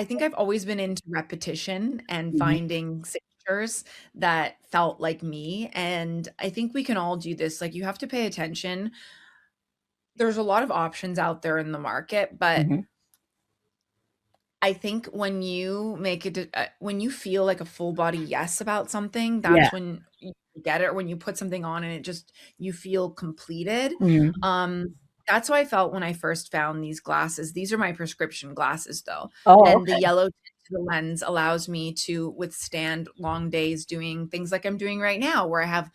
I think I've always been into repetition and Mhm. finding signatures that felt like me, and I think we can all do this. Like, you have to pay attention. There's a lot of options out there in the market, but Mhm. I think when you make it, when you feel like a full body yes about something, Yeah. that's when you get it. Or when you put something on and it just you feel completed. Mhm. That's how I felt when I first found these glasses. These are my prescription glasses, though, Oh, and the okay. yellow tint to the lens allows me to withstand long days doing things like I'm doing right now, where I have,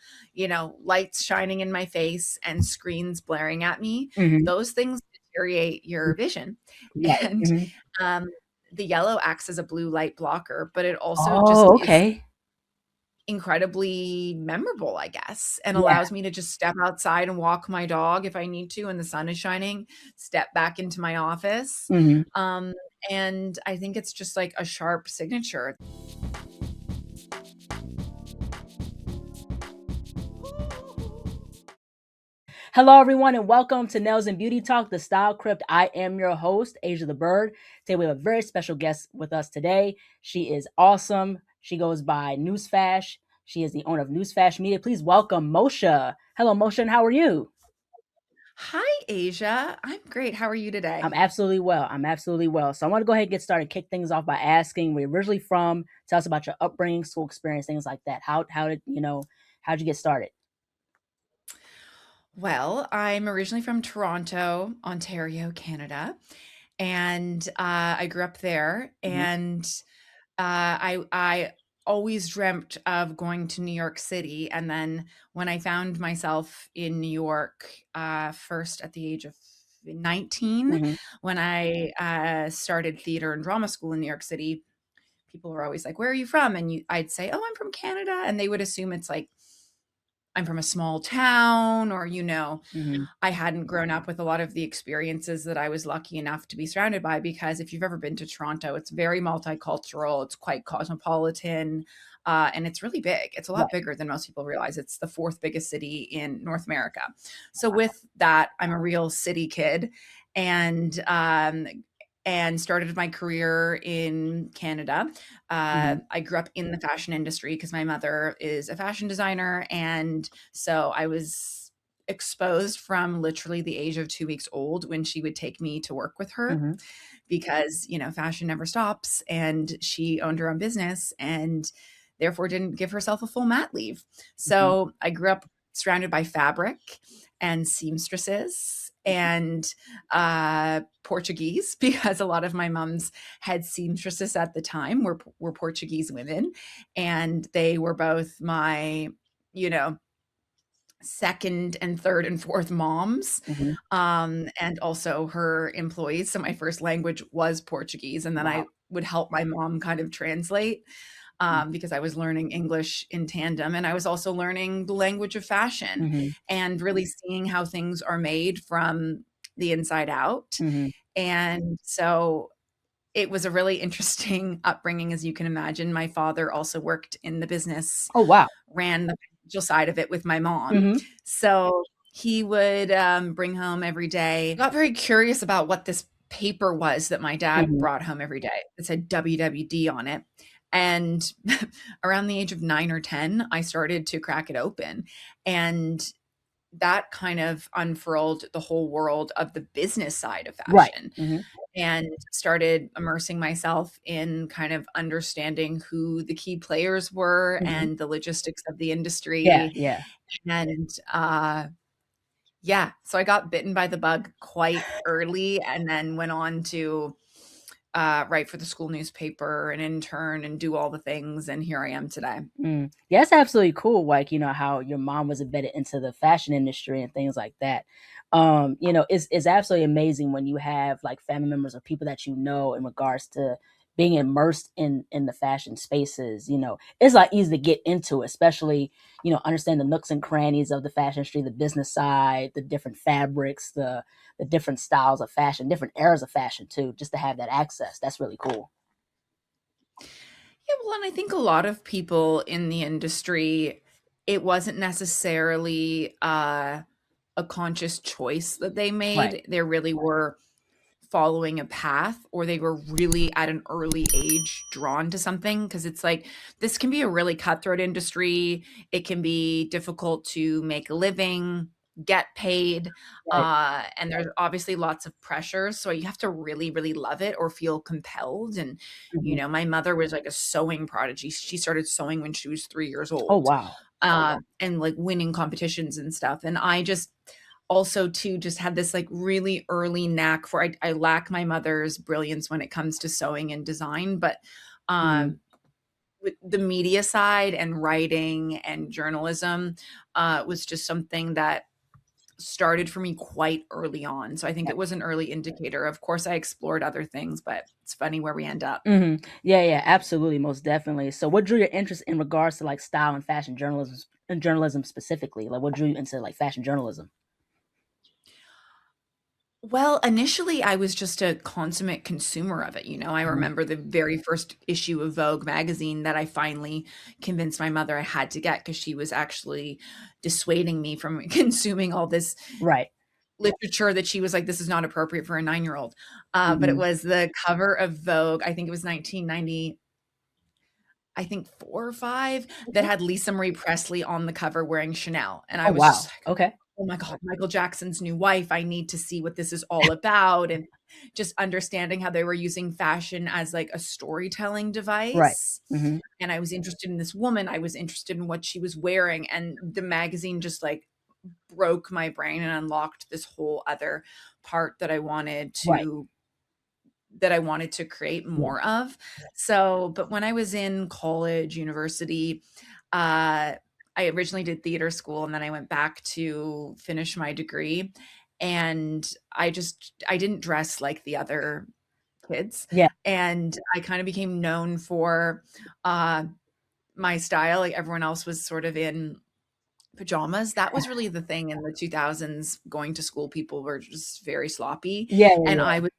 lights shining in my face and screens blaring at me. Mhm. Those things deteriorate your vision, Right. and Mhm. um, the yellow acts as a blue light blocker, but it also just Oh, is okay. incredibly memorable, I guess, and Yeah. allows me to just step outside and walk my dog if I need to and the sun is shining, step back into my office. Mhm. Um, and I think it's just like a sharp signature. Hello, everyone, and welcome to Nails and Beauty Talk, the Style Crypt. I am your host, Asia the Bird. Today, we have a very special guest with us today. She is awesome. She goes by NEWSFASH. She is the owner of NEWSFASH Media. Please welcome Mosha. Hello, Mosha, and how are you? Hi, Asia. I'm great. How are you today? I'm absolutely well. I'm absolutely well. So I want to go ahead and get started, kick things off by asking where you're originally from. Tell us about your upbringing, school experience, things like that. How did how'd you get started? Well, I'm originally from Toronto, Ontario, Canada, and I grew up there. Mhm. And I always dreamt of going to New York City, and then when I found myself in New York, first at the age of 19, Mhm. when I started theater and drama school in New York City, people were always like, "Where are you from?" And I'd say, "Oh, I'm from Canada," and they would assume it's like I'm from a small town, or Mhm. I hadn't grown up with a lot of the experiences that I was lucky enough to be surrounded by, because if you've ever been to Toronto, it's very multicultural, it's quite cosmopolitan, and it's really big. It's a lot Right. bigger than most people realize. It's the fourth biggest city in North America. So with that, I'm a real city kid, and started my career in Canada. Mhm. I grew up in the fashion industry because my mother is a fashion designer, and so I was exposed from literally the age of 2 weeks old when she would take me to work with her, Mhm. because, fashion never stops, and she owned her own business and therefore didn't give herself a full mat leave. Mhm. So I grew up surrounded by fabric and seamstresses and Portuguese, because a lot of my mom's head seamstresses at the time were Portuguese women, and they were both my, you know, second and third and fourth moms, Mhm. and also her employees. So my first language was Portuguese, and then Wow. I would help my mom kind of translate, because I was learning English in tandem, and I was also learning the language of fashion Mhm. and really seeing how things are made from the inside out. Mhm. And so it was a really interesting upbringing, as you can imagine. My father also worked in the business, Oh, wow. ran the financial side of it with my mom. Mhm. So he would bring home every day. I got very curious about what this paper was that my dad Mhm. brought home every day. It said WWD on it. And around the age of 9 or 10, I started to crack it open. And that kind of unfurled the whole world of the business side of Right. fashion, Mhm. and started immersing myself in kind of understanding who the key players were Mhm. and the logistics of the Yeah, industry. yeah. And yeah, so I got bitten by the bug quite early, and then went on to write for the school newspaper and intern and do all the things. And here I am today. Mm. Yeah, that's absolutely cool, like, how your mom was embedded into the fashion industry and things like that. It's absolutely amazing when you have, like, family members or people that you know in regards to being immersed in the fashion spaces. It's, like, easy to get into, especially, understand the nooks and crannies of the fashion industry, the business side, the different fabrics, the different styles of fashion, different eras of fashion too, just to have that access. That's really cool. Yeah, well, and I think a lot of people in the industry, it wasn't necessarily a conscious choice that they Right. made. There really were following a path, or they were really at an early age drawn to something, because it's like this can be a really cutthroat industry. It can be difficult to make a living, get paid, Right. and there's obviously lots of pressure. So you have to really, really love it or feel compelled. And Mhm. my mother was like a sewing prodigy. She started sewing when she was 3 years Oh, old, wow. and like winning competitions and stuff. And I just also too just had this like really early knack for I lack my mother's brilliance when it comes to sewing and design, but Mhm. um with the media side and writing and journalism was just something that started for me quite early on. So I think Right. it was an early indicator. Of course, I explored other things, but it's funny where we end up. Mhm. Yeah, yeah, absolutely, most definitely. So what drew your interest in regards to, like, style and fashion journalism and journalism specifically? Like, what drew you into, like, fashion journalism? Well, initially, I was just a consummate consumer of it. I Mhm. remember the very first issue of Vogue magazine that I finally convinced my mother I had to get, because she was actually dissuading me from consuming all this Right. literature that she was like, "This is not appropriate for a 9-year-old." But it Mhm. was the cover of Vogue, I think it was 1990, I think 4 or 5, that Okay. had Lisa Marie Presley on the cover wearing Chanel, and I Oh, was just wow. like, Okay. "Oh my god, Michael Jackson's new wife, I need to see what this is all about," and just understanding how they were using fashion as, like, a storytelling Right. device, Mhm. and I was interested in this woman, I was interested in what she was wearing, and the magazine just, like, broke my brain and unlocked this whole other part Right. that I wanted to create Yeah. more of. So, but when I was in college, university, uh, I originally did theater school, and then I went back to finish my degree. And I didn't dress like the other kids. Yeah. And I kind of became known for uh, my style. Like everyone else was sort of in pajamas. That was really the thing in the 2000s. Going to school, people were just very sloppy. Yeah, yeah, And I yeah. was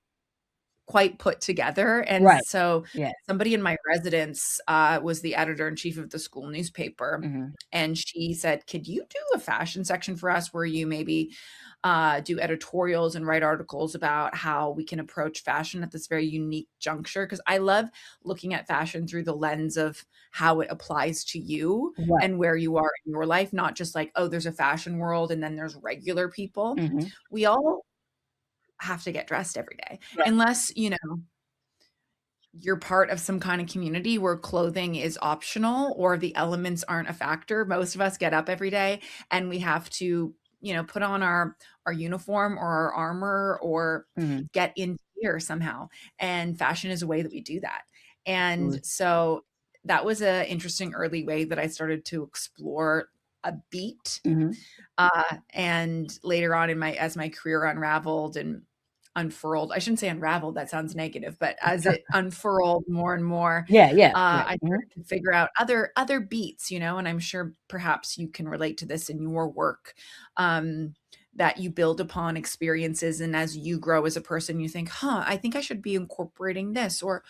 quite put together, and Right. so Yeah. somebody in my residence, was the editor-in-chief of the school newspaper, Mhm. and she said, "Could you do a fashion section for us where you maybe, do editorials and write articles about how we can approach fashion at this very unique juncture?" Because I love looking at fashion through the lens of how it applies to you Right. and where you are in your life, not just like, "Oh, there's a fashion world and then there's regular people." Mhm. We all have to get dressed every day, Right. unless, you're part of some kind of community where clothing is optional or the elements aren't a factor. Most of us get up every day and we have to, put on our uniform or our armor or Mhm. get in here somehow. And fashion is a way that we do that. And Absolutely. so that was a interesting early way that I started to explore a beat, Mhm. and later on in my as my career unraveled and unfurled, I shouldn't say unraveled, that sounds negative, but as it unfurled more and more, Yeah, yeah. Right. I Mhm. started to figure out other beats, and I'm sure perhaps you can relate to this in your work, that you build upon experiences, and as you grow as a person, you think, "Huh, I think I should be incorporating this," or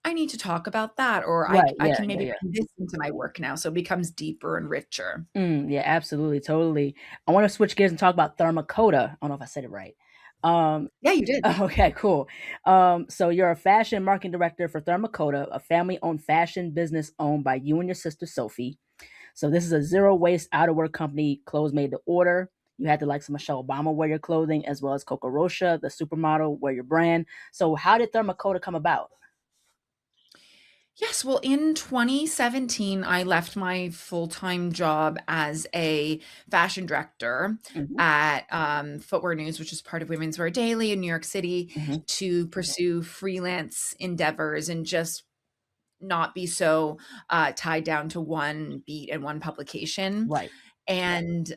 "I need to talk about that," or Right. I Yeah, can yeah, maybe yeah. bring this into my work now," so it becomes deeper and richer. Yeah, absolutely, totally. I wanna switch gears and talk about Therma Kota. I don't know if I said it right. Um, Yeah, you did. okay, cool. So you're a fashion marketing director for Therma Kota, a family-owned fashion business owned by you and your sister Sophie. So this is a zero waste outerwear company, clothes made to order. You had to like some Michelle Obama wear your clothing, as well as Coco Rocha, the supermodel, wear your brand. So how did Therma Kota come about? Yes, well, in 2017, I left my full-time job as a fashion director Mhm. at Footwear News, which is part of Women's Wear Daily in New York City, Mhm. to pursue freelance endeavors and just not be so tied down to one beat and one publication. Right. And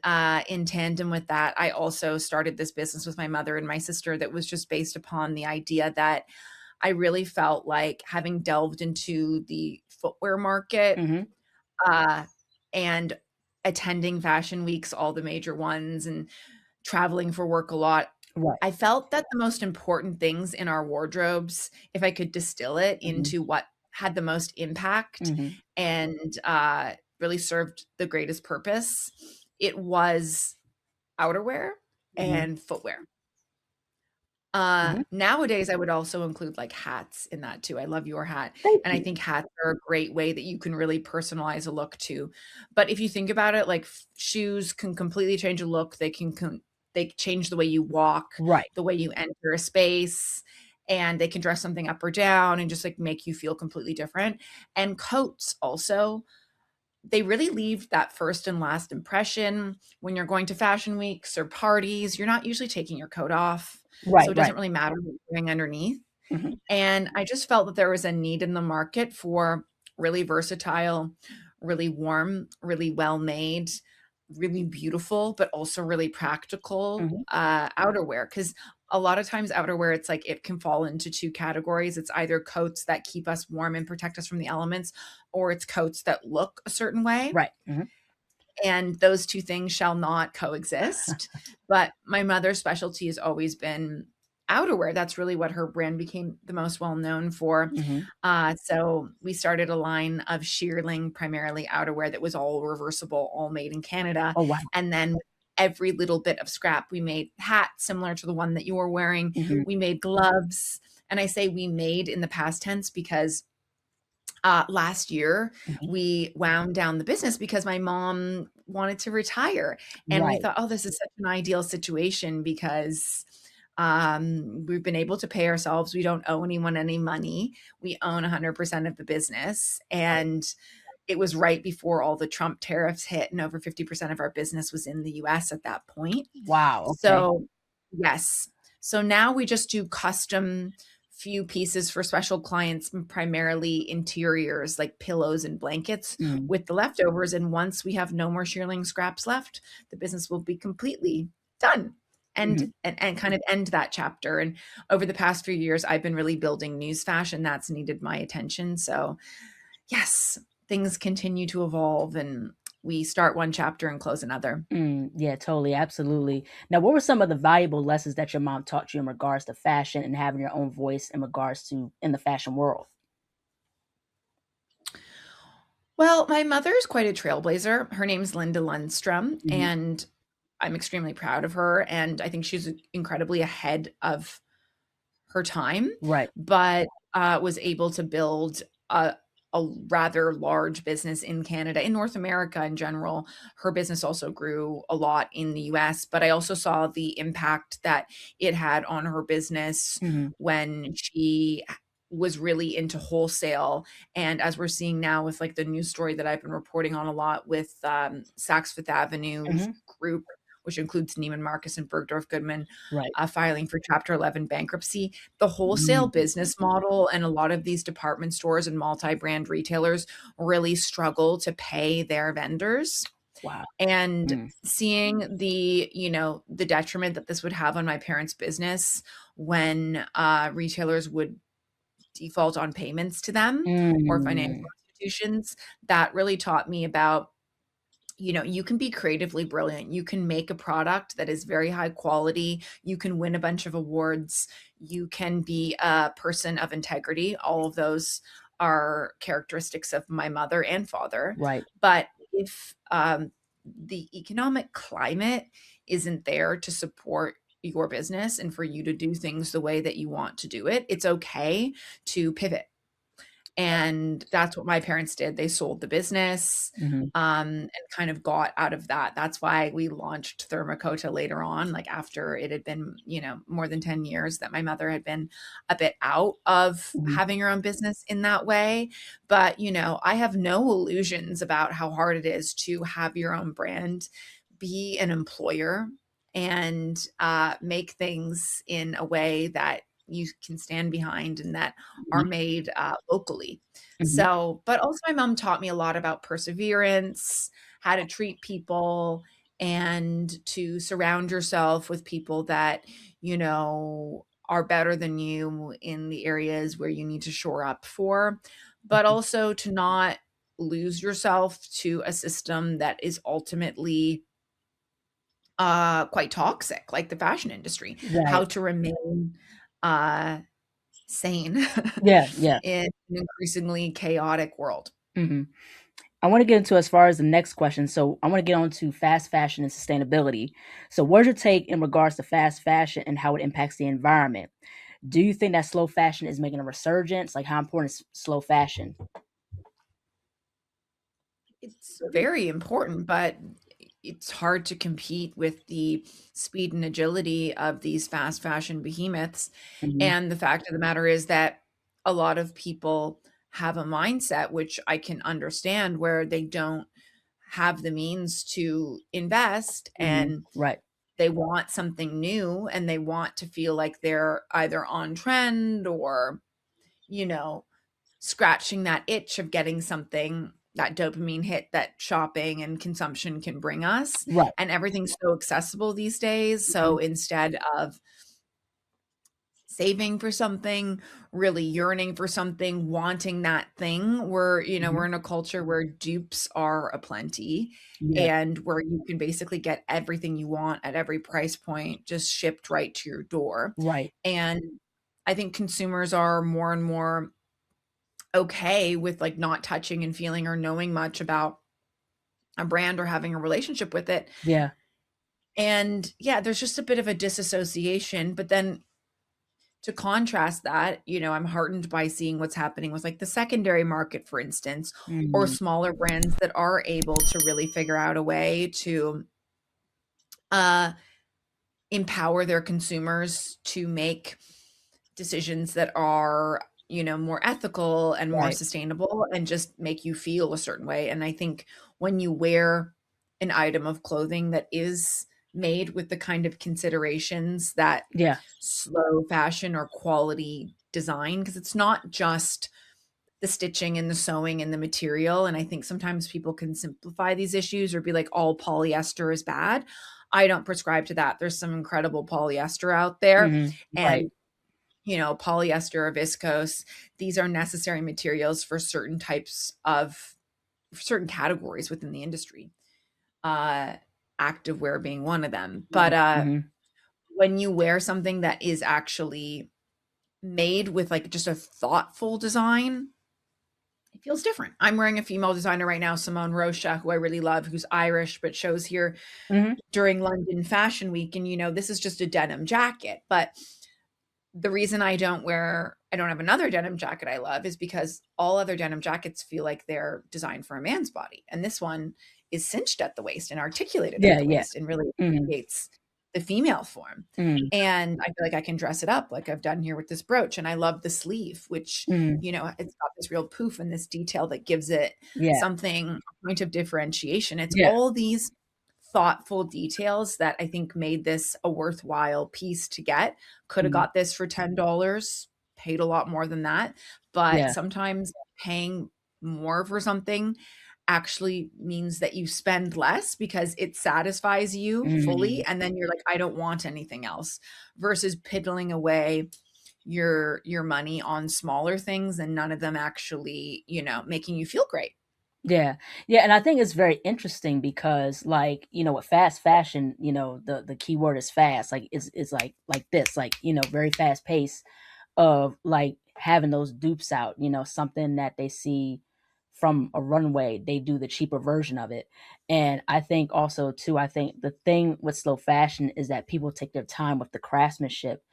in tandem with that, I also started this business with my mother and my sister that was just based upon the idea that I really felt like, having delved into the footwear market, Mhm. uh, and attending fashion weeks, all the major ones, and traveling for work a lot, Right. I felt that the most important things in our wardrobes, if I could distill it Mhm. into what had the most impact Mhm. and really served the greatest purpose, it was outerwear Mhm. and footwear. Mhm. Nowadays, I would also include, like, hats in that too. I love your hat, Thank and I you. think hats are a great way that you can really personalize a look too. But if you think about it, like, f shoes can completely change a look. They change the way you walk, Right. the way you enter a space, and they can dress something up or down and just, like, make you feel completely different. And coats also, they really leave that first and last impression. When you're going to fashion weeks or parties, you're not usually taking your coat off, so Right, it right. doesn't really matter what you're wearing underneath. Mhm. And I just felt that there was a need in the market for really versatile, really warm, really well-made, really beautiful, but also really practical, Mhm. outerwear. Because a lot of times outerwear, it's like it can fall into 2 categories. It's either coats that keep us warm and protect us from the elements, or it's coats that look a certain way, Right. Mhm. and those 2 things shall not coexist. But my mother's specialty has always been outerwear. That's really what her brand became the most well known for. Mhm. So we started a line of shearling, primarily outerwear that was all reversible, all made in Canada. Oh, wow. And then every little bit of scrap, we made hats similar to the one that you were wearing. Mhm. We made gloves. And I say we made in the past tense because last year Mhm. we wound down the business because my mom wanted to retire, and we Right. thought, oh, this is such an ideal situation because we've been able to pay ourselves. We don't owe anyone any money. We own 100% of the business, Right. and it was right before all the Trump tariffs hit, and over 50% of our business was in the US at that point. Wow, okay. So, yes. So now we just do custom few pieces for special clients, primarily interiors like pillows and blankets Mm. with the leftovers. And once we have no more shearling scraps left, the business will be completely done and Mhm. and kind of end that chapter. And over the past few years, I've been really building NEWSFASH, and that's needed my attention. So yes, things continue to evolve, and we start one chapter and close another. Yeah, totally, absolutely. Now, what were some of the valuable lessons that your mom taught you in regards to fashion and having your own voice in regards to in the fashion world? Well, my mother is quite a trailblazer. Her name's Linda Lundstrom, Mhm. and I'm extremely proud of her, and I think she's incredibly ahead of her time, Right. but, was able to build a rather large business in Canada, in North America in general. Her business also grew a lot in the US, but I also saw the impact that it had on her business Mhm. when she was really into wholesale. And as we're seeing now with, like, the news story that I've been reporting on a lot with, Saks Fifth Avenue's Mhm. group, which includes Neiman Marcus and Bergdorf Goodman, Right. filing for Chapter 11 bankruptcy. The wholesale Mm. business model and a lot of these department stores and multi-brand retailers really struggle to pay their vendors. Wow. And Mm. seeing the detriment that this would have on my parents' business when retailers would default on payments to them or financial Mm. institutions, that really taught me about, you can be creatively brilliant. You can make a product that is very high quality. You can win a bunch of awards. You can be a person of integrity. All of those are characteristics of my mother and father. Right. But if the economic climate isn't there to support your business and for you to do things the way that you want to do it, it's okay to pivot. And that's what my parents did. They sold the business, Mhm. and kind of got out of that. That's why we launched Therma Kota later on, like, after it had been, more than 10 years that my mother had been a bit out of Mhm. having her own business in that way. But, I have no illusions about how hard it is to have your own brand, be an employer, and, make things in a way that you can stand behind and that are Mhm. made, locally. Mhm. So but also my mom taught me a lot about perseverance, how to treat people, and to surround yourself with people that, are better than you in the areas where you need to shore up for, but Mhm. also to not lose yourself to a system that is ultimately, quite toxic, like the fashion industry. How Right. to remain, uh, sane Yeah, yeah. in an increasingly chaotic world. Mhm. I want to get into as far as the next question. So I want to get on to fast fashion and sustainability. So what's your take in regards to fast fashion and how it impacts the environment? Do you think that slow fashion is making a resurgence? Like how important is slow fashion? It's very important, but it's hard to compete with the speed and agility of these fast fashion behemoths. Mhm. And the fact of the matter is that a lot of people have a mindset, which I can understand, where they don't have the means to invest Mhm. and Right. they want something new and they want to feel like they're either on trend or, you know, scratching that itch of getting something, that dopamine hit that shopping and consumption can bring us. Right. And everything's so accessible these days. So Mhm. instead of saving for something, really yearning for something, wanting that thing, we're Mhm. in a culture where dupes are aplenty Yeah. and where you can basically get everything you want at every price point just shipped right to your door. Right. And I think consumers are more and more okay with like not touching and feeling or knowing much about a brand or having a relationship with it. Yeah. And yeah, there's just a bit of a disassociation. But then to contrast that, I'm heartened by seeing what's happening with like the secondary market, for instance, or Mhm. smaller brands that are able to really figure out a way to uh, empower their consumers to make decisions that are, more ethical and more Right. sustainable and just make you feel a certain way. And I think when you wear an item of clothing that is made with the kind of considerations that Yeah. slow fashion or quality design, because it's not just the stitching and the sewing and the material. And I think sometimes people can simplify these issues or be like, all polyester is bad. I don't prescribe to that. There's some incredible polyester out there. Mhm. Right. And polyester or viscose, these are necessary materials for certain types of for certain categories within the industry. Uh, Activewear being one of them. But Mhm. Mhm. when you wear something that is actually made with like just a thoughtful design, it feels different. I'm wearing a female designer right now, Simone Rocha, who I really love, who's Irish but shows here Mhm. during London Fashion Week. And this is just a denim jacket, but the reason I don't have another denim jacket I love is because all other denim jackets feel like they're designed for a man's body. And this one is cinched at the waist and articulated at Yeah, the yeah. waist and really Mhm. appreciates the female form. Mhm. And I feel like I can dress it up like I've done here with this brooch. And I love the sleeve, which, Mhm. it's got this real poof and this detail that gives it Yeah. something, a point of differentiation. It's Yeah. all these thoughtful details that I think made this a worthwhile piece to get. Could have Mhm. got this for $10, paid a lot more than that. But Yeah. sometimes paying more for something actually means that you spend less because it satisfies you fully. Mhm. And then you're like, I don't want anything else versus piddling away your money on smaller things and none of them actually, making you feel great. Yeah. Yeah, and I think it's very interesting because, like, with fast fashion, the key word is fast. Like, it's like this, like, very fast pace of, like, having those dupes out, something that they see from a runway, they do the cheaper version of it. And I think also too, I think the thing with slow fashion is that people take their time with the craftsmanship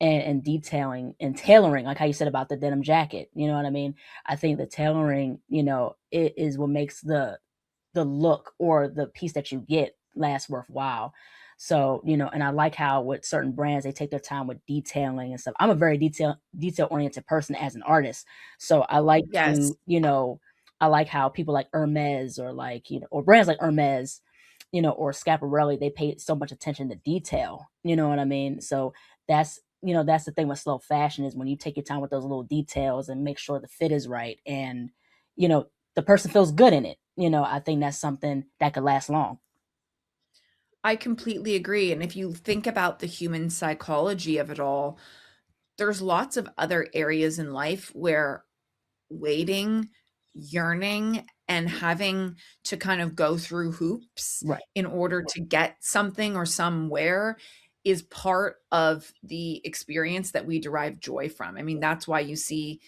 and detailing and tailoring, like how you said about the denim jacket. You know what I mean? I think the tailoring, it is what makes the look or the piece that you get last worthwhile. So, and I like how with certain brands they take their time with detailing and stuff. I'm a very detail oriented person as an artist. So I like Yes. to, I like how people like Hermes or like, or brands like Hermes, or Schiaparelli, they pay so much attention to detail. You know what I mean? So that's the thing with slow fashion is when you take your time with those little details and make sure the fit is right and, you know, the person feels good in it. I think that's something that could last long. I completely agree. And if you think about the human psychology of it all, there's lots of other areas in life where waiting, yearning, and having to kind of go through hoops Right. in order to get something or somewhere is part of the experience that we derive joy from. I mean, that's why you see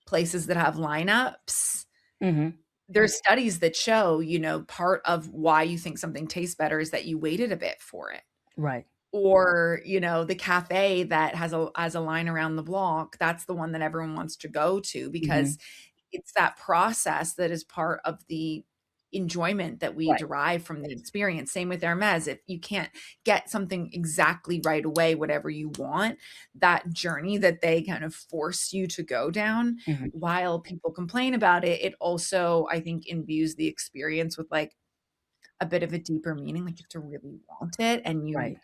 places that have lineups Mhm. there's studies that show, part of why you think something tastes better is that you waited a bit for it. Right. Or, the cafe that has a line around the block, that's the one that everyone wants to go to Hmm. because it's that process that is part of the enjoyment that we Right. derive from the experience. Same with Hermes. If you can't get something exactly right away, whatever you want, that journey that they kind of force you to go down, Hmm. while people complain about it, it also, I think, imbues the experience with like a bit of a deeper meaning. Like you have to really want it and Right.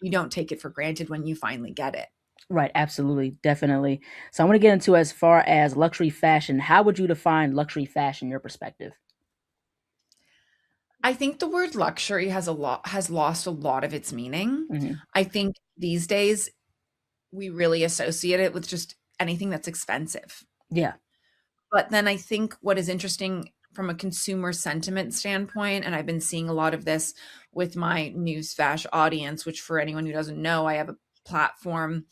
you don't take it for granted when you finally get it. Right. Absolutely. Definitely. So I want to get into as far as luxury fashion. How would you define luxury fashion in your perspective? I think the word luxury has lost a lot of its meaning. Hmm. I think these days we really associate it with just anything that's expensive. Yeah. But then I think what is interesting from a consumer sentiment standpoint, and I've been seeing a lot of this with my NEWSFASH audience, which for anyone who doesn't know, I have a platform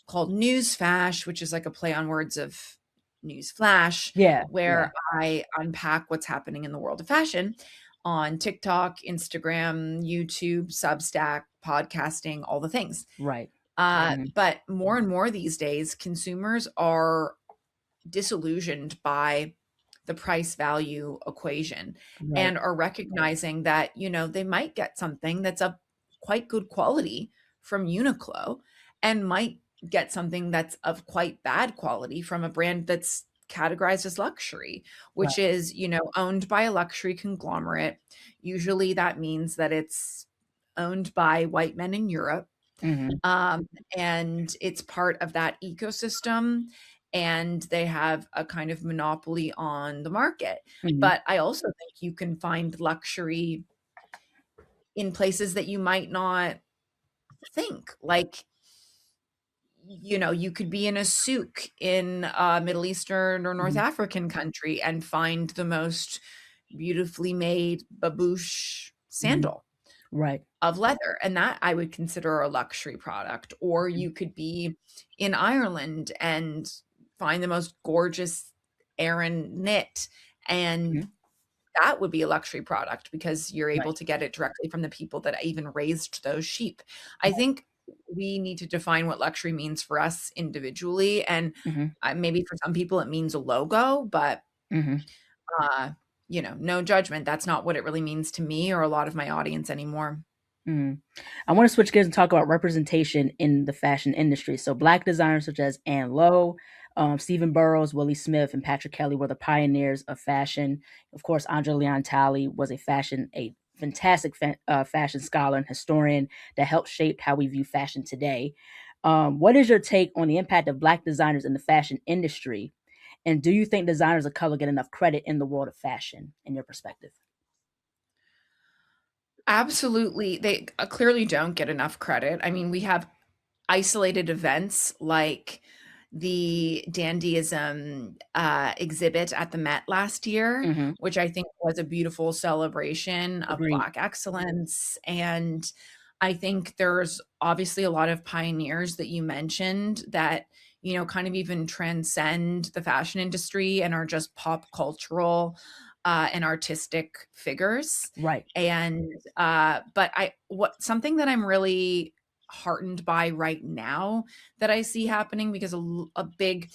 called NEWSFASH, which is like a play on words of news flash, Yeah. Yeah. where I unpack what's happening in the world of fashion on TikTok, Instagram, YouTube, Substack, podcasting, all the things. Right. Hmm. But more and more these days, consumers are disillusioned by the price value equation Right. and are recognizing that, they might get something that's of quite good quality from Uniqlo and might get something that's of quite bad quality from a brand that's categorized as luxury, which Right. is, owned by a luxury conglomerate. Usually that means that it's owned by white men in Europe, Hmm. um, and it's part of that ecosystem, and they have a kind of monopoly on the market. Hmm. But I also think you can find luxury in places that you might not think. Like, you could be in a souk in a Middle Eastern or North Hmm. African country and find the most beautifully made babouche Hmm. sandal Right. of leather, and that I would consider a luxury product. Or you could be in Ireland and find the most gorgeous Aran knit, and Hmm. that would be a luxury product because you're able Right. to get it directly from the people that even raised those sheep. I think we need to define what luxury means for us individually, and Hmm. maybe for some people it means a logo, but Hmm. uh, no judgment. That's not what it really means to me or a lot of my audience anymore. Mm. I want to switch gears and talk about representation in the fashion industry. So, Black designers such as Ann Lowe, Stephen Burrows, Willie Smith, and Patrick Kelly were the pioneers of fashion. Of course, Andre Leon Talley was a fantastic fashion scholar and historian that helped shape how we view fashion today. What is your take on the impact of Black designers in the fashion industry? And do you think designers of color get enough credit in the world of fashion, in your perspective? Absolutely. They clearly don't get enough credit. I mean, we have isolated events like the dandyism exhibit at the Met last year, Hmm. which I think was a beautiful celebration of Agreed. Black excellence. And I think there's obviously a lot of pioneers that you mentioned that, kind of even transcend the fashion industry and are just pop cultural and artistic figures. Right. And but what something that I'm really heartened by right now that I see happening, because a big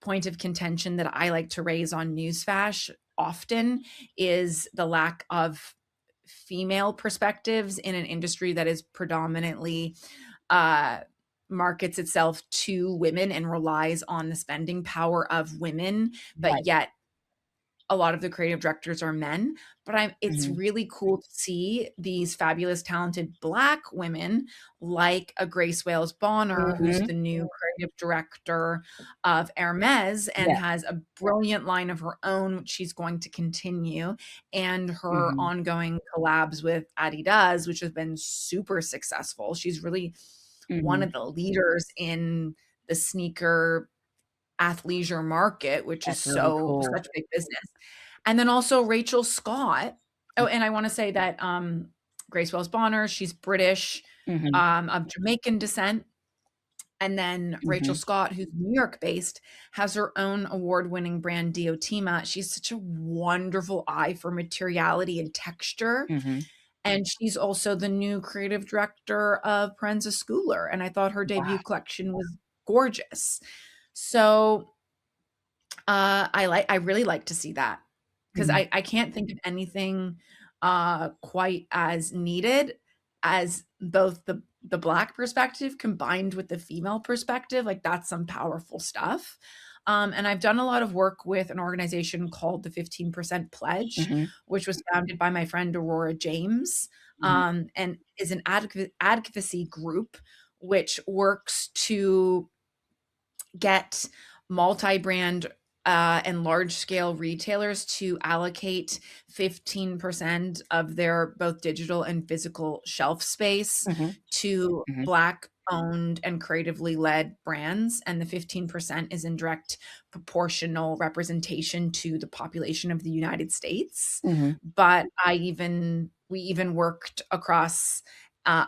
point of contention that I like to raise on NEWSFASH often is the lack of female perspectives in an industry that is predominantly uh, markets itself to women and relies on the spending power of women, but Right. yet a lot of the creative directors are men. But it's Hmm. really cool to see these fabulous talented Black women like a Grace Wales Bonner, who's Hmm. the new creative director of Hermes and Yeah. has a brilliant line of her own which she's going to continue, and her Mhm, ongoing collabs with Adidas, which have been super successful. She's really one mhm. of the leaders in the sneaker athleisure market, which is That's really cool. such big business. And then also Rachel Scott. Oh, and I wanna say that, Grace Wells Bonner, she's British, Mhm, of Jamaican descent, And then Rachel Mhm. Scott, who's New York based, has her own award winning brand, Diotima. She's such a wonderful eye for materiality and texture. Mhm. And she's also the new creative director of Prenza Schooler. And I thought her Wow. debut collection was gorgeous. So I really like to see that because Mhm. I can't think of anything quite as needed as both the black perspective combined with the female perspective. Like that's some powerful stuff. And I've done a lot of work with an organization called the 15% Pledge, Mhm. which was founded by my friend Aurora James, Mhm. and is an advocacy group which works to get multi-brand and large-scale retailers to allocate 15% of their both digital and physical shelf space Mhm. to Mhm. Black owned and creatively led brands, and the 15% is in direct proportional representation to the population of the United States. Mhm. But we even worked across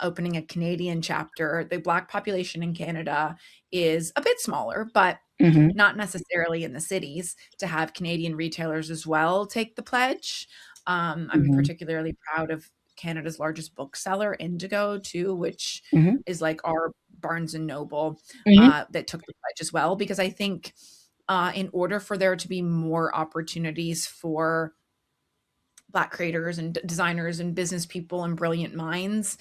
opening a Canadian chapter. The Black population in Canada is a bit smaller, but Mhm. not necessarily in the cities, to have Canadian retailers as well take the pledge. I'm Mhm. particularly proud of Canada's largest bookseller, Indigo, too, which Mhm. is like our Barnes and Noble, Mhm. that took the pledge as well, because I think in order for there to be more opportunities for Black creators and designers and business people and brilliant minds,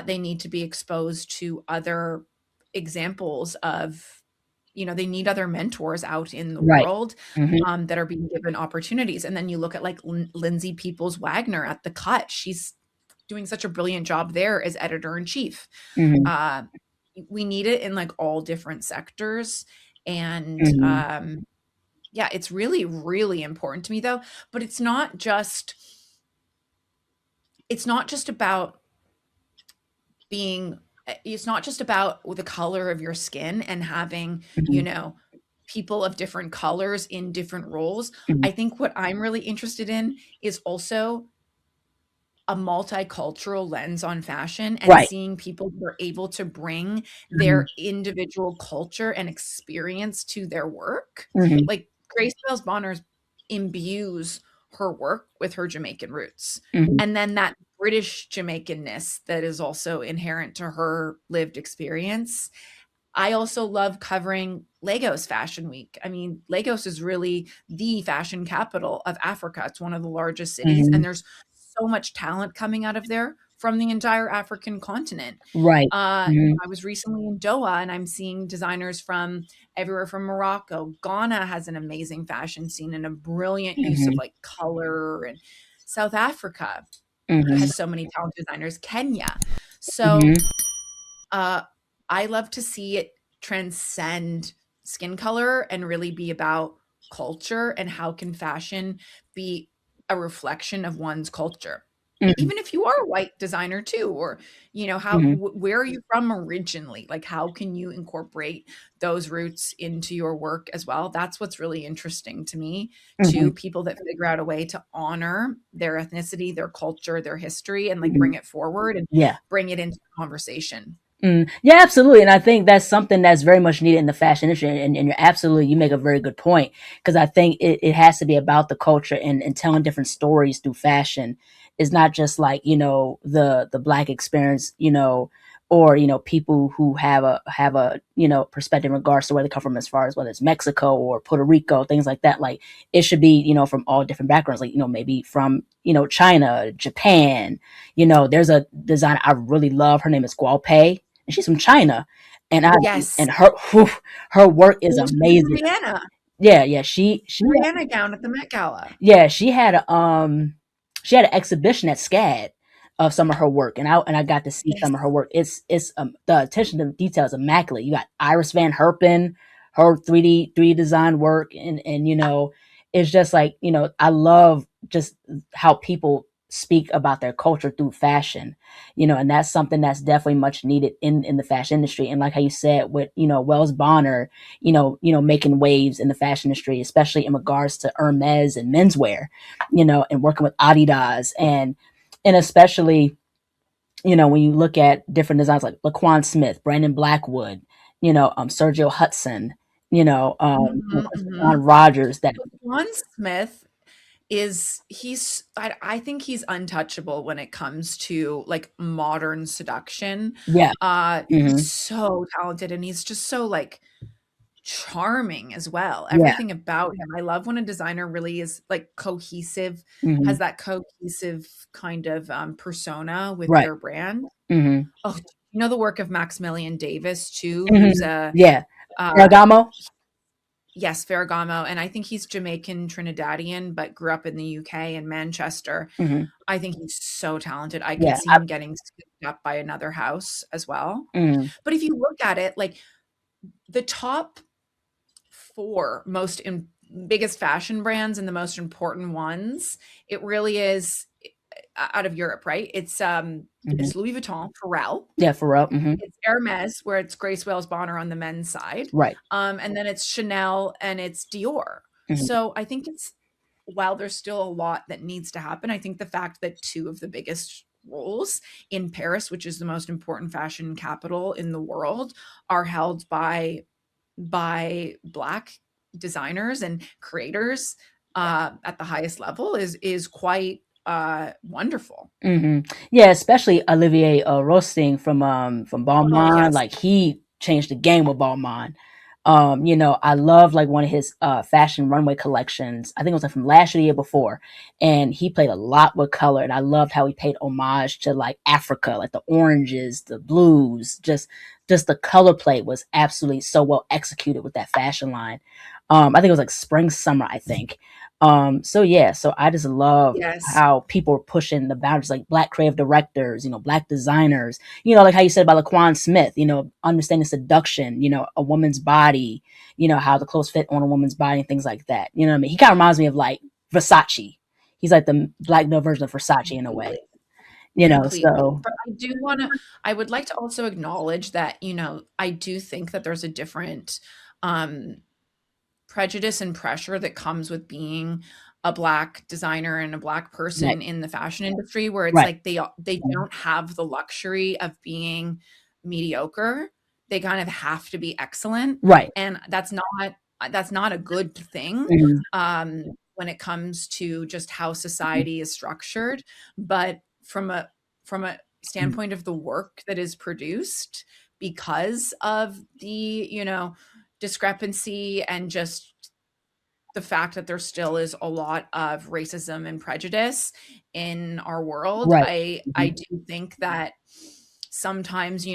they need to be exposed to other examples of, they need other mentors out in the Right. world, Mhm. that are being given opportunities. And then you look at like Lindsay Peoples Wagner at The Cut. She's doing such a brilliant job there as editor in chief. Mhm. Uh, we need it in like all different sectors. And Mhm. yeah, it's really, really important to me though. But it's not just about being it's not just about the color of your skin and having, Mhm. people of different colors in different roles. Mhm. I think what I'm really interested in is also a multicultural lens on fashion and Right. seeing people who are able to bring Mhm. their individual culture and experience to their work. Mhm. Like Grace Wales Bonner imbues her work with her Jamaican roots. Mhm. And then that British Jamaicanness that is also inherent to her lived experience. I also love covering Lagos Fashion Week. I mean, Lagos is really the fashion capital of Africa. It's one of the largest cities, and Mhm. there's so much talent coming out of there from the entire African continent. Right. Mhm. I was recently in Doha, and I'm seeing designers from everywhere from Morocco. Ghana has an amazing fashion scene and a brilliant use of Mhm. like color, and South Africa Mhm. has so many talented designers. Kenya. So Mhm. uh, I love to see it transcend skin color and really be about culture and how can fashion be a reflection of one's culture. Mhm. Even if you are a white designer too, or Mhm. where are you from originally? Like how can you incorporate those roots into your work as well? That's what's really interesting to me Mhm. too. People that figure out a way to honor their ethnicity, their culture, their history, and like bring Mhm. it forward and Yeah. bring it into the conversation. Yeah, absolutely. And I think that's something that's very much needed in the fashion industry. And you're absolutely, you make a very good point because I think it has to be about the culture and telling different stories through fashion. It's not just like, the black experience, or, people who have a, perspective in regards to where they come from as far as whether it's Mexico or Puerto Rico, things like that. Like it should be, from all different backgrounds, like, maybe from, China, Japan. There's a designer I really love. Her name is Gualpei and she's from China, and I Yes. and her work is Well, she did amazing. Yeah, yeah, she The Rihanna gown at the Met Gala. yeah, she had an exhibition at SCAD of some of her work, and I got to see Yes. some of her work. It's the attention to detail is immaculate. You got Iris Van Herpen, her 3D design work, and it's just like I love just how people speak about their culture through fashion, and that's something that's definitely much needed in the fashion industry. And like how you said with Wells Bonner, making waves in the fashion industry, especially in regards to Hermes and menswear, and working with Adidas and especially, when you look at different designs like Laquan Smith, Brandon Blackwood, Sergio Hudson, Mhm, Juan mhm. Rogers. That Juan Smith I think he's untouchable when it comes to like modern seduction. yeah, He's hmm so talented and he's just so like charming as well. yeah, Everything about him. I love when a designer really is like cohesive, hmm has that cohesive kind of persona with right, their brand. hmm Oh, you know the work of Maximilian Davis too, hmm who's a yeah, uh Bergamo. yes, Ferragamo, and I think he's Jamaican Trinidadian, but grew up in the UK in Manchester. hmm I think he's so talented. I could yeah, see him getting scooped up by another house as well. mm, But if you look at it, like the top 4 biggest fashion brands and the most important ones, it really is out of Europe, right? hmm It's Louis Vuitton, Pharrell. yeah, Pharrell. It's Hermes, where it's Grace Wales Bonner on the men's side. Right. And then it's Chanel and it's Dior. hmm So I think while there's still a lot that needs to happen, I think the fact that 2 of the biggest roles in Paris, which is the most important fashion capital in the world, are held by Black designers and creators at the highest level is quite wonderful. Yeah, especially Olivier Rosting from Oh Balmain. yes, Like he changed the game with Balmain. I love like one of his fashion runway collections. I think it was like from last year, the year before, and he played a lot with color, and I loved how he paid homage to like Africa, like the oranges, the blues, just the color play was absolutely so well executed with that fashion line. I think it was like spring summer, I think. So yeah, so I just love yes. how people are pushing the boundaries, like Black creative directors, Black designers, like how you said about Laquan Smith, understanding seduction, a woman's body, how the clothes fit on a woman's body and things like that. You know what I mean? He kind of reminds me of like Versace. He's like the Black male version of Versace in a way, Completely. Completely. so But I would like to also acknowledge that, I do think that there's a different um prejudice and pressure that comes with being a Black designer and a Black right, person in the fashion industry, where it's right, like they don't have the luxury of being mediocre. They kind of have to be excellent, right. and that's not a good thing, Mhm. when it comes to just how society is structured. But from a standpoint of the work that is produced because of the, discrepancy and just the fact that there still is a lot of racism and prejudice in our world, Right. I Mhm. do think that sometimes,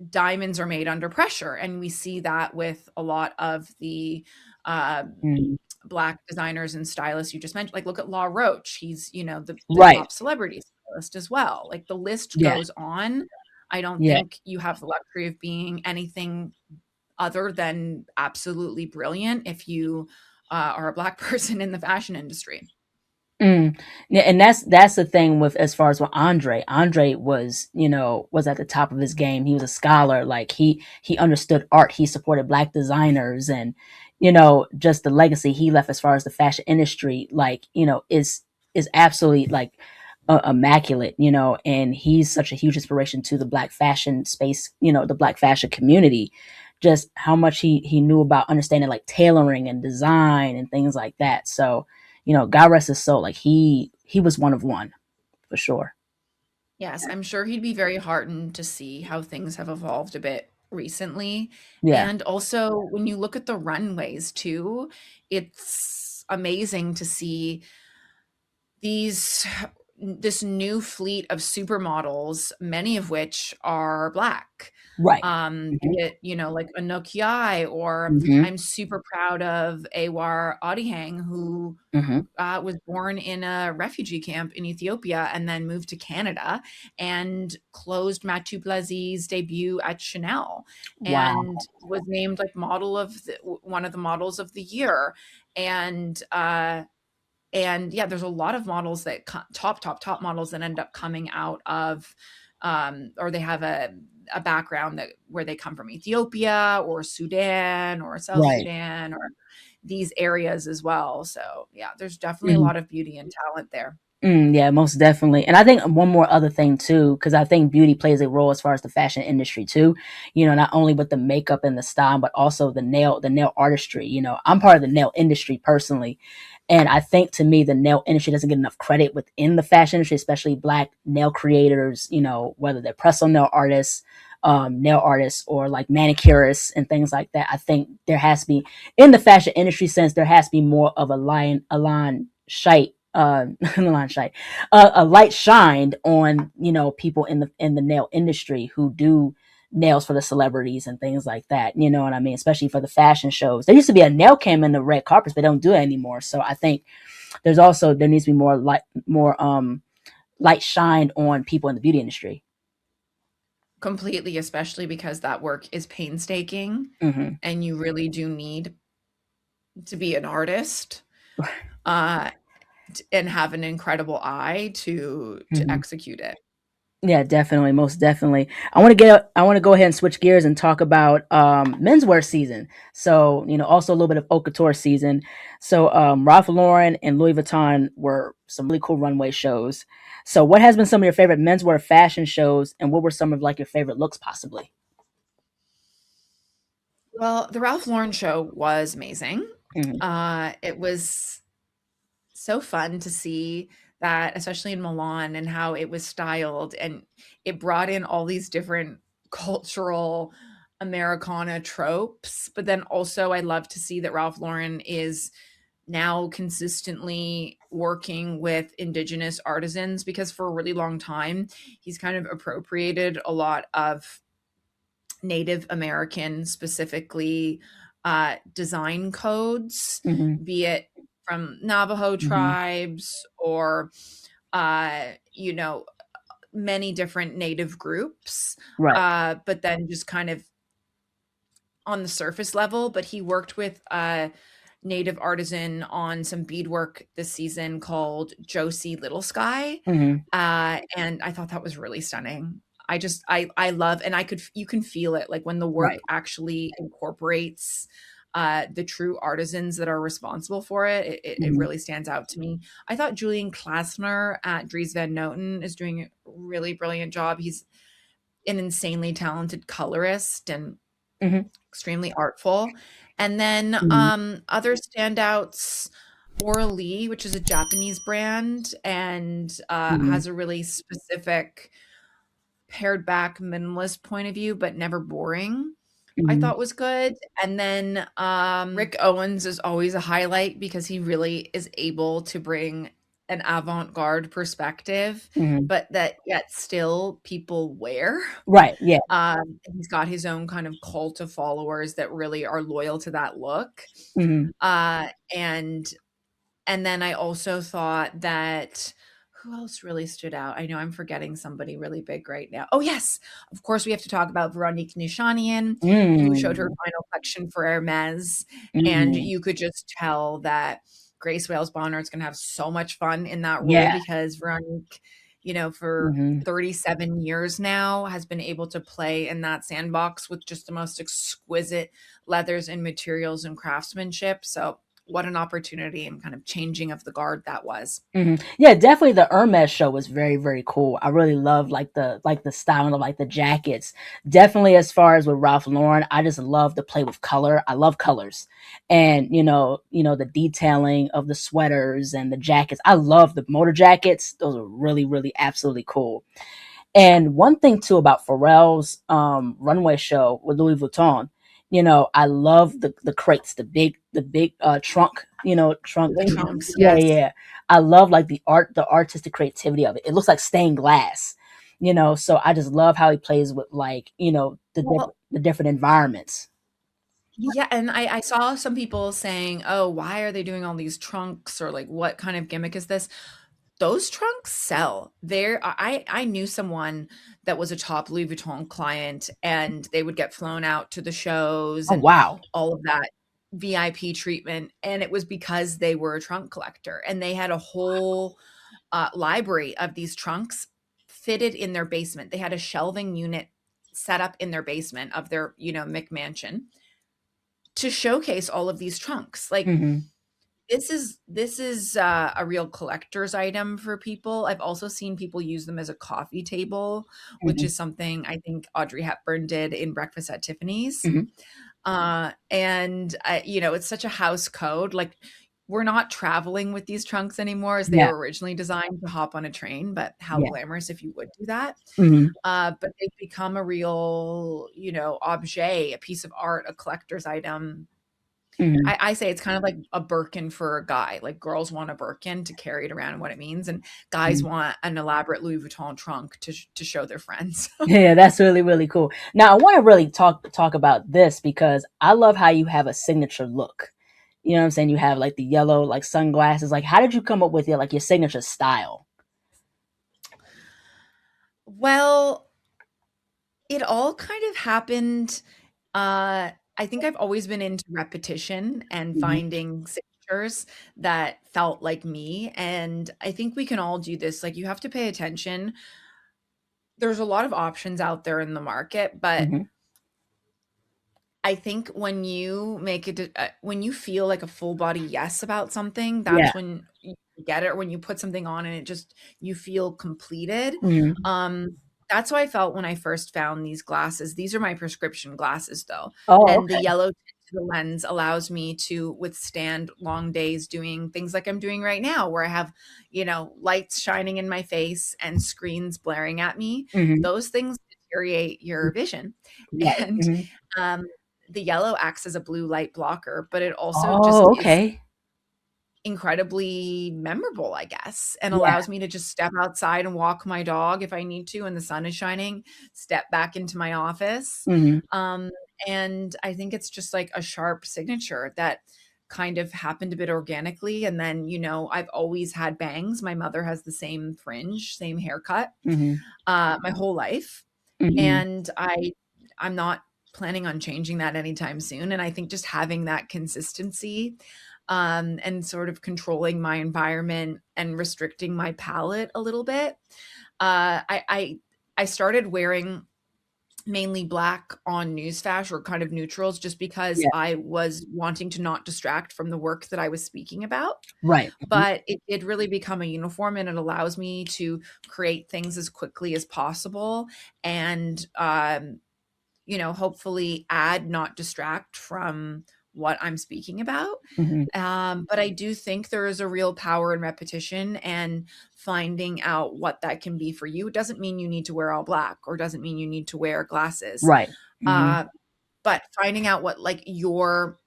diamonds are made under pressure, and we see that with a lot of the uh, Mhm. Black designers and stylists you just mentioned. Like, look at Law Roach. He's, the Right. top celebrity stylist as well. Like, the list Yeah. goes on. I don't Yeah. think you have the luxury of being anything other than absolutely brilliant if you are a Black person in the fashion industry. Mm. Yeah, and that's the thing with as far as with Andre. Andre was at the top of his game. He was a scholar. Like he understood art. He supported Black designers, and just the legacy he left as far as the fashion industry, like is absolutely like immaculate. And he's such a huge inspiration to the Black fashion space. The Black fashion community. Just how much he knew about understanding like tailoring and design and things like that. So God rest his soul. Like he was one of one for sure. Yes, I'm sure he'd be very heartened to see how things have evolved a bit recently. Yeah. And also, when you look at the runways too, it's amazing to see these this new fleet of supermodels, many of which are Black. Right. Be hmm it, like Anouk Yai, or hmm I'm super proud of Awar Odihang, who hmm was born in a refugee camp in Ethiopia and then moved to Canada and closed Mathieu Blazy's debut at Chanel Wow. and was named like one of the models of the year. And yeah, there's a lot of models that top models that end up coming out of or they have a background that where they come from Ethiopia or Sudan or South Right. Sudan or these areas as well. So yeah, there's definitely a hmm lot of beauty and talent there. Yeah, most definitely. And I think one more other thing too, because I think beauty plays a role as far as the fashion industry too. Not only with the makeup and the style, but also the nail artistry. I'm part of the nail industry personally. And I think to me, the nail industry doesn't get enough credit within the fashion industry, especially black nail creators, whether they're press on nail artists or like manicurists and things like that. I think there has to be, in the fashion industry sense, there has to be more of a line shite a light shined on people in the nail industry who do nails for the celebrities and things like that. You know what I mean? Especially for the fashion shows. There used to be a nail cam in the red carpets, but they don't do it anymore. So I think there needs to be more light shined on people in the beauty industry. Completely, especially because that work is painstaking Hmm. and you really do need to be an artist, uh, and have an incredible eye to Hmm. execute it. Yeah, definitely, most definitely. I want to go ahead and switch gears and talk about menswear season. So, also a little bit of haute couture season. So, Ralph Lauren and Louis Vuitton were some really cool runway shows. So, what has been some of your favorite menswear fashion shows, and what were some of like your favorite looks, possibly? Well, the Ralph Lauren show was amazing. Hmm. It was so fun to see that, especially in Milan, and how it was styled, and it brought in all these different cultural Americana tropes. But then also, I love to see that Ralph Lauren is now consistently working with indigenous artisans, because for a really long time, he's kind of appropriated a lot of Native American, specifically, design codes, Hmm. be it from Navajo Hmm. tribes or, uh, you know, many different Native groups, Right. but then just kind of on the surface level. But he worked with a Native artisan on some beadwork this season called Josie Little Sky, Hmm. and I thought that was really stunning. I love, and I could you can feel it, like, when the Right. work actually incorporates, the true artisans that are responsible for it, it Hmm. really stands out to me. I thought Julian Klasner at Dries Van Noten is doing a really brilliant job. He's an insanely talented colorist and Hmm. extremely artful. And then, Hmm. other standouts, Lee, which is a Japanese brand and, Hmm. has a really specific pared back minimalist point of view, but never boring, I Hmm. thought was good. And then, Rick Owens is always a highlight because he really is able to bring an avant-garde perspective, Hmm. but that yet still people wear. Right. Yeah. He's got his own kind of cult of followers that really are loyal to that look. Hmm. Uh, and and then I also thought that, who else really stood out? I know I'm forgetting somebody really big right now. Oh, yes. Of course, we have to talk about Veronique Nishanian, who showed her Mm. final collection for Hermes, and Mm. you could just tell that Grace Wales Bonner is gonna have so much fun in that role, Yeah. because Veronique, for Mhm. 37 years now, has been able to play in that sandbox with just the most exquisite leathers and materials and craftsmanship. So what an opportunity and kind of changing of the guard that was. Mhm. Yeah, definitely the Hermes show was very, very cool. I really love like the styling of like the jackets. Definitely as far as with Ralph Lauren, I just love to play with color. I love colors. And the detailing of the sweaters and the jackets. I love the motor jackets. Those are really, really absolutely cool. And one thing too about Pharrell's runway show with Louis Vuitton, I love the crates, the big trunk, trunk. The trunks, Yeah, yes. yeah. I love like the artistic creativity of it. It looks like stained glass, So I just love how he plays with like Well, the different environments. yeah, and I saw some people saying, "Oh, why are they doing all these trunks?" Or like, "What kind of gimmick is this?" Those trunks sell. I knew someone that was a top Louis Vuitton client, and they would get flown out to the shows Oh and wow. all of that VIP treatment, and it was because they were a trunk collector, and they had a whole, library of these trunks fitted in their basement. They had a shelving unit set up in their basement of their, McMansion, to showcase all of these trunks. Like, Hmm. This is a real collector's item for people. I've also seen people use them as a coffee table, which Mhm. is something I think Audrey Hepburn did in Breakfast at Tiffany's. Mhm. And it's such a house code. Like, we're not traveling with these trunks anymore as they Yeah. were originally designed to hop on a train, but how Yeah. glamorous if you would do that. Mhm. But they've become a real, objet, a piece of art, a collector's item. Mhm. I say it's kind of like a Birkin for a guy. Like, girls want a Birkin to carry it around and what it means, and guys Mhm. want an elaborate Louis Vuitton trunk to show their friends. Yeah, that's really, really cool. Now, I want to really talk about this because I love how you have a signature look. You know what I'm saying? You have like the yellow like sunglasses. Like, how did you come up with your signature style? Well, it all kind of happened. I think I've always been into repetition and Mhm. finding signatures that felt like me. And I think we can all do this. Like, you have to pay attention. There's a lot of options out there in the market, but Mhm. I think when you make it, when you feel like a full body yes about something, Yeah. that's when you get it. Or when you put something on and it just, you feel completed. Mhm. Um, that's how I felt when I first found these glasses. These are my prescription glasses, though, Oh, and the okay. yellow tint to the lens allows me to withstand long days doing things like I'm doing right now, where I have, lights shining in my face and screens blaring at me. Mhm. Those things deteriorate your vision, Right. and Mhm. um, the yellow acts as a blue light blocker, but it also just Oh, is okay. incredibly memorable, I guess, and Yeah. allows me to just step outside and walk my dog if I need to and the sun is shining, step back into my office. Mhm. Um, and I think it's just like a sharp signature that kind of happened a bit organically. And then, I've always had bangs. My mother has the same fringe, same haircut, Mhm. my whole life. Mhm. And I'm not planning on changing that anytime soon. And I think just having that consistency, and sort of controlling my environment and restricting my palette a little bit. I started wearing mainly black on NEWSFASH, or kind of neutrals, just because Yeah. I was wanting to not distract from the work that I was speaking about. Right. Mhm. But it did really become a uniform, and it allows me to create things as quickly as possible, and hopefully add, not distract from what I'm speaking about. Mhm. But I do think there is a real power in repetition and finding out what that can be for you. It doesn't mean you need to wear all black, or doesn't mean you need to wear glasses. Right. Mhm. Uh, but finding out what, like, your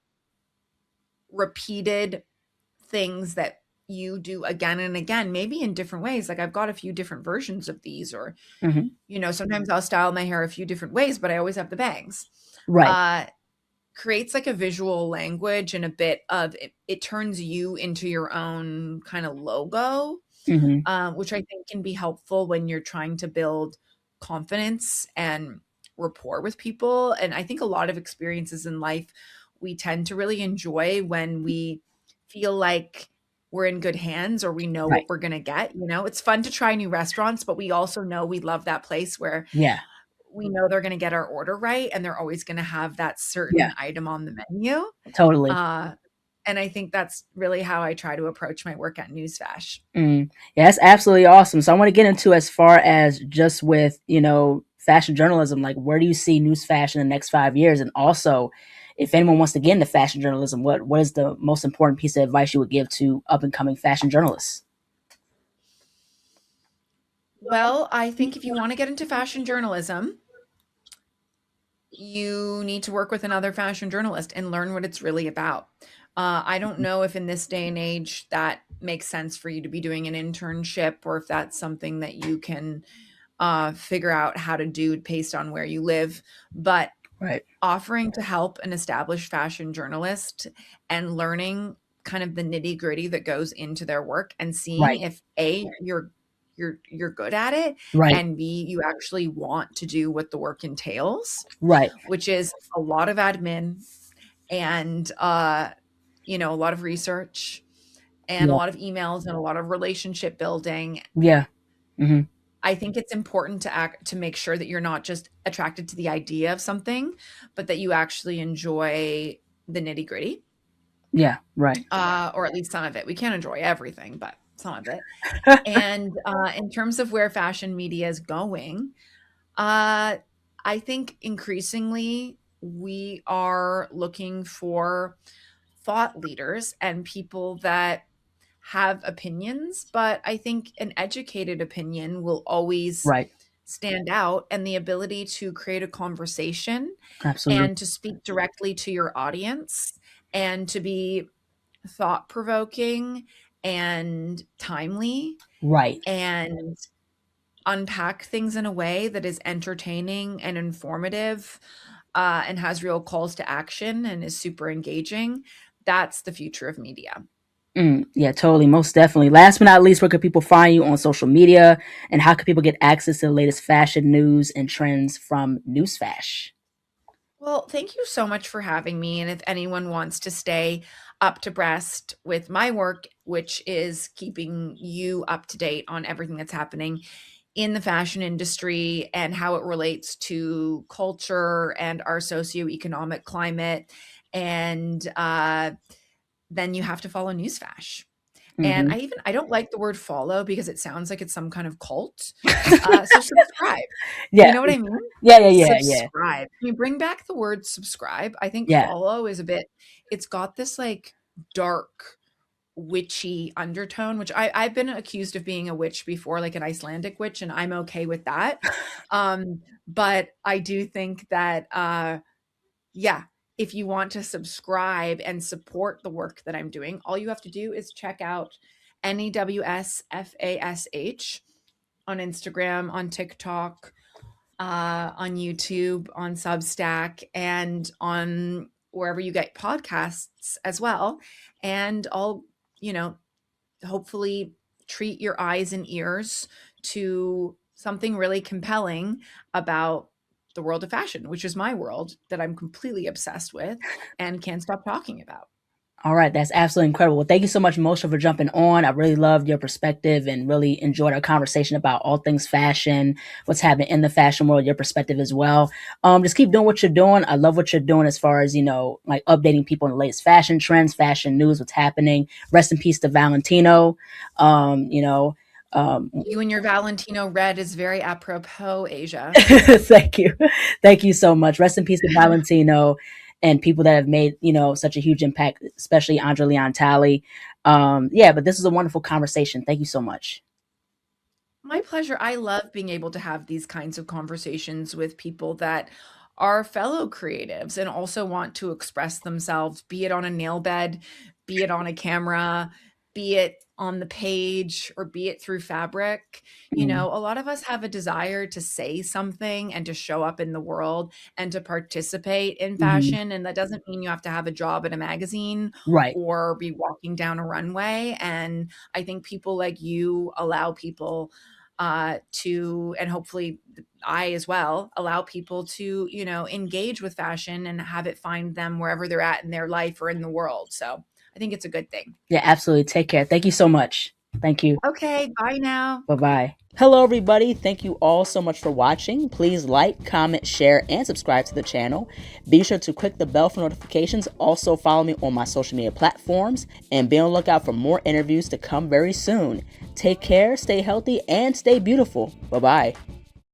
repeated things that you do again and again, maybe in different ways. Like, I've got a few different versions of these, or, Mhm. sometimes I'll style my hair a few different ways, but I always have the bangs. Right. Uh, Creates like a visual language, and a bit of it, it turns you into your own kind of logo, Mhm. which I think can be helpful when you're trying to build confidence and rapport with people. And I think a lot of experiences in life we tend to really enjoy when we feel like we're in good hands, or we know Right. what we're going to get. It's fun to try new restaurants, but we also know we love that place where Yeah. we know they're going to get our order right, and they're always going to have that Yeah. certain item on the menu. Totally. Uh, and I think that's really how I try to approach my work at NEWSFASH. Mm. Yeah, that's absolutely awesome. So I want to get into as far as just with, fashion journalism, like where do you see news fashion in the next 5 years? And also, if anyone wants to get into fashion journalism, what is the most important piece of advice you would give to up and coming fashion journalists? Well, I think if you want to get into fashion journalism, you need to work with another fashion journalist and learn what it's really about. I don't know if in this day and age that makes sense for you to be doing an internship, or if that's something that you can figure out how to do based on where you live. But Right. offering to help an established fashion journalist and learning kind of the nitty gritty that goes into their work, and seeing Right. if A, you're good at it, Right. and B, you actually want to do what the work entails, Right. which is a lot of admin, and a lot of research, and a Yeah. lot of emails, and a lot of relationship building. Yeah. Hmm. I think it's important to make sure that you're not just attracted to the idea of something, but that you actually enjoy the nitty gritty. Yeah, right. or at least some of it. We can't enjoy everything, but some of it. And in terms of where fashion media is going, uh, I think increasingly we are looking for thought leaders and people that have opinions, but I think an educated opinion will always Right. stand out, and the ability to create a conversation Absolutely. and to speak directly to your audience and to be thought provoking and timely Right. and unpack things in a way that is entertaining and informative, and has real calls to action and is super engaging. That's the future of media. Yeah, totally. Most definitely. Last but not least, where can people find you on social media, and how can people get access to the latest fashion news and trends from NEWSFASH? Well, thank you so much for having me. And if anyone wants to stay up to breast with my work, which is keeping you up to date on everything that's happening in the fashion industry and how it relates to culture and our socioeconomic climate, and then you have to follow NewsFash. And Hmm. I don't like the word follow because it sounds like it's some kind of cult. So subscribe. Yeah, You know what I mean? yeah, yeah, yeah, yeah, Subscribe. Can you bring back the word subscribe? I think yeah. follow is a bit, it's got this like dark witchy undertone, which I've been accused of being a witch before, like an Icelandic witch, and I'm okay with that. But I do think that yeah, if you want to subscribe and support the work that I'm doing, all you have to do is check out NEWSFASH on Instagram, on TikTok, on YouTube, on Substack, and on wherever you get podcasts as well. And I'll, you know, hopefully treat your eyes and ears to something really compelling about the world of fashion, which is my world that I'm completely obsessed with and can't stop talking about. All right, that's absolutely incredible. Well, thank you so much, Mosha, for jumping on. I really loved your perspective and really enjoyed our conversation about all things fashion, what's happening in the fashion world, your perspective as well. Just keep doing what you're doing. I love what you're doing as far as, like updating people on the latest fashion trends, fashion news, what's happening. Rest in peace to Valentino. Um, you know, um, You and your Valentino red is very apropos, Asia. thank you. Thank you so much. Rest in peace to Valentino and people that have made, such a huge impact, especially Andre Leon Talley. Yeah, but this is a wonderful conversation. Thank you so much. My pleasure. I love being able to have these kinds of conversations with people that are fellow creatives and also want to express themselves, be it on a nail bed, be it on a camera, be it on the page, or be it through fabric. Mm, A lot of us have a desire to say something and to show up in the world and to participate in mhm. fashion. And that doesn't mean you have to have a job at a magazine Right. or be walking down a runway. And I think people like you allow people to, and hopefully I as well, allow people to, engage with fashion and have it find them wherever they're at in their life or in the world. So I think it's a good thing. Yeah, absolutely. Take care. Thank you so much. Thank you. Okay, bye now. Bye bye. Hello, everybody. Thank you all so much for watching. Please like, comment, share, and subscribe to the channel. Be sure to click the bell for notifications. Also, follow me on my social media platforms and be on the lookout for more interviews to come very soon. Take care, stay healthy, and stay beautiful. Bye bye.